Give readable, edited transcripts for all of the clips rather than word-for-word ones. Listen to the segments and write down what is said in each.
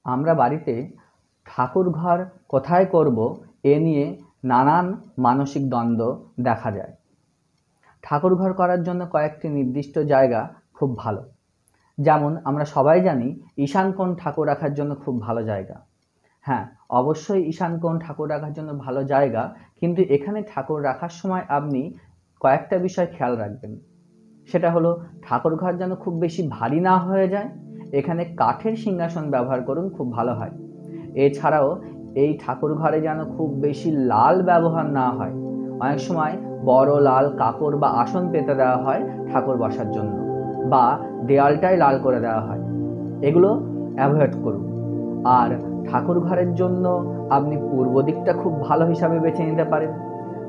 আমরা বাড়িতে ঠাকুর ঘর কোথায় করব এ নিয়ে নানান মানসিক দ্বন্দ্ব দেখা যায়। ঠাকুর ঘর করার জন্য কয়েকটি নির্দিষ্ট জায়গা খুব ভালো। যেমন আমরা সবাই জানি ঈশান কোণ ঠাকুর রাখার জন্য খুব ভালো জায়গা। হ্যাঁ, অবশ্যই ঈশান কোণ ঠাকুর রাখার জন্য ভালো জায়গা, কিন্তু এখানে ঠাকুর রাখার সময় আপনি কয়েকটা বিষয় খেয়াল রাখবেন। সেটা হলো ঠাকুর ঘর যেন খুব বেশি ভারী না হয়ে যায়। এখানে কাঠের সিংহাসন ব্যবহার করুন, খুব ভালো হয়। এছাড়াও এই ঠাকুর ঘরে যেন খুব বেশি লাল ব্যবহার না হয়। অনেক সময় বড় লাল কাপড় বা আসন পেতে দেওয়া হয় ঠাকুর বসার জন্য, বা দেয়ালটাই লাল করে দেওয়া হয়। এগুলো অ্যাভয়েড করুন। আর ঠাকুর ঘরের জন্য আপনি পূর্ব দিকটা খুব ভালো হিসাবে বেছে নিতে পারেন।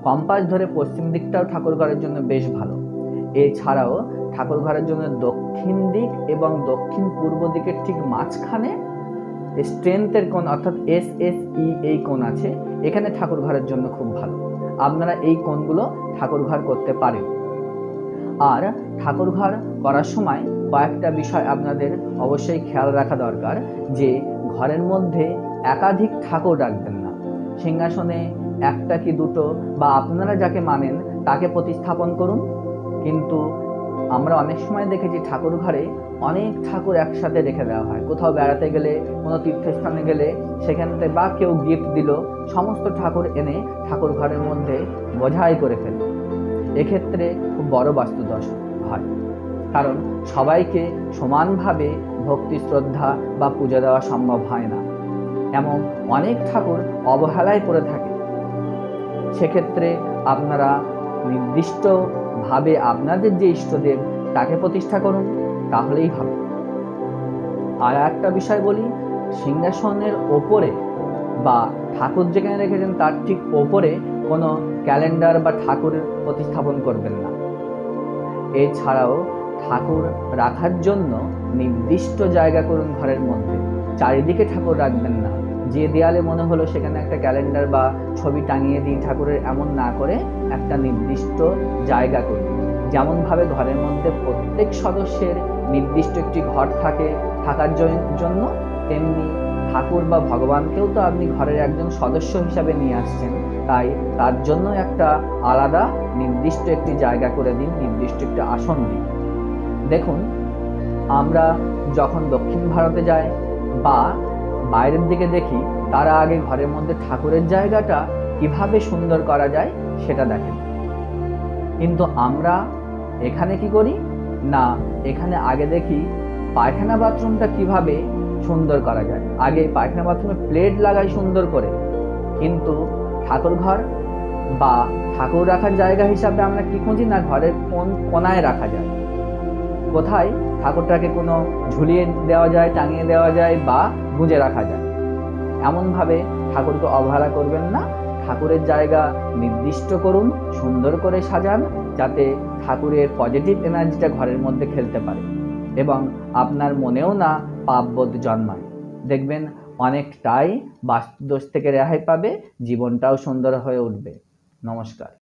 কম্পাস ধরে পশ্চিম দিকটাও ঠাকুর ঘরের জন্য বেশ ভালো। এছাড়াও ঠাকুর ঘরের জন্য দক্ষিণ দিক এবং দক্ষিণ পূর্ব দিকের ঠিক মাঝখানে স্ট্রেন্থের কোণ অর্থাৎ SSE এই কোণ আছে, এখানে ঠাকুর ঘরের জন্য খুব ভালো। আপনারা এই কোণগুলো ঠাকুর ঘর করতে পারেন। আর ঠাকুর ঘর করার সময় কয়েকটা বিষয় আপনাদের অবশ্যই খেয়াল রাখা দরকার, যে ঘরের মধ্যে একাধিক ঠাকুর রাখবেন না। সিংহাসনে একটা কি দুটো বা আপনারা যাকে মানেন তাকে প্রতিস্থাপন করুন। কিন্তু আমরা অনেক সময় দেখেছি ঠাকুর ঘরে অনেক ঠাকুর একসাথে রেখে দেওয়া হয়। কোথাও বেড়াতে গেলে, কোনো তীর্থস্থানে গেলে সেখানতে, বা কেউ গিফট দিল, সমস্ত ঠাকুর এনে ঠাকুর ঘরের মধ্যে বোঝাই করে ফেলে। এক্ষেত্রে খুব বড় বাস্তুদোষ হয়, কারণ সবাইকে সমানভাবে ভক্তি শ্রদ্ধা বা পূজা দেওয়া সম্ভব হয় না। এমন অনেক ঠাকুর অবহেলায় পড়ে থাকে। সেক্ষেত্রে আপনারা নির্দিষ্টভাবে আপনাদের যে ইষ্টদেব তাকে প্রতিষ্ঠা করুন, তাহলেই হবে। আর একটা বিষয় বলি, সিংহাসনের ওপরে বা ঠাকুর যেখানে রেখেছেন তার ঠিক ওপরে কোনো ক্যালেন্ডার বা ঠাকুর প্রতিস্থাপন করবেন না। এছাড়াও ঠাকুর রাখার জন্য নির্দিষ্ট জায়গা করুন ঘরের মধ্যে। চারিদিকে ঠাকুর রাখবেন না। যে দেয়ালে মনে হলো সেখানে একটা ক্যালেন্ডার বা ছবি টাঙিয়ে দিই ঠাকুরের, এমন না করে একটা নির্দিষ্ট জায়গা করুন। যেমনভাবে ঘরের মধ্যে প্রত্যেক সদস্যের নির্দিষ্ট একটি ঘর থাকে থাকার জন্য, তেমনি ঠাকুর বা ভগবানকেও তো আপনি ঘরের একজন সদস্য হিসাবে নিয়ে আসছেন, তাই তার জন্য একটা আলাদা নির্দিষ্ট একটি জায়গা করে দিন, নির্দিষ্ট একটি আসন দিন। দেখুন, আমরা যখন দক্ষিণ ভারতে যাই বা বাইরের দিকে দেখি, তারা আগে ঘরের মধ্যে ঠাকুরের জায়গাটা কিভাবে সুন্দর করা যায় সেটা দেখেন। কিন্তু আমরা এখানে কি করি না, এখানে আগে দেখি পায়খানা বাথরুমটা কিভাবে সুন্দর করা যায়। আগে পায়খানা বাথরুমে প্লেট লাগাই সুন্দর করে, কিন্তু ঠাকুর ঘর বা ঠাকুর রাখার জায়গা হিসাবে আমরা কি খুঁজি না, ঘরের কোন কোনায় রাখা যায়, কোথায় ঠাকুরটাকে কোনো ঝুলিয়ে দেওয়া যায়, টাঙিয়ে দেওয়া যায় বা গুঁজে রাখা যায়। এমনভাবে ঠাকুরকে অবহেলা করবেন না। ঠাকুরের জায়গা নির্দিষ্ট করুন, সুন্দর করে সাজান, যাতে ঠাকুরের পজিটিভ এনার্জিটা ঘরের মধ্যে খেলতে পারে এবং আপনার মনেও না পাপবোধ জন্মায়। দেখবেন অনেকটাই বাস্তুদোষ থেকে রেহাই পাবে, জীবনটাও সুন্দর হয়ে উঠবে। নমস্কার।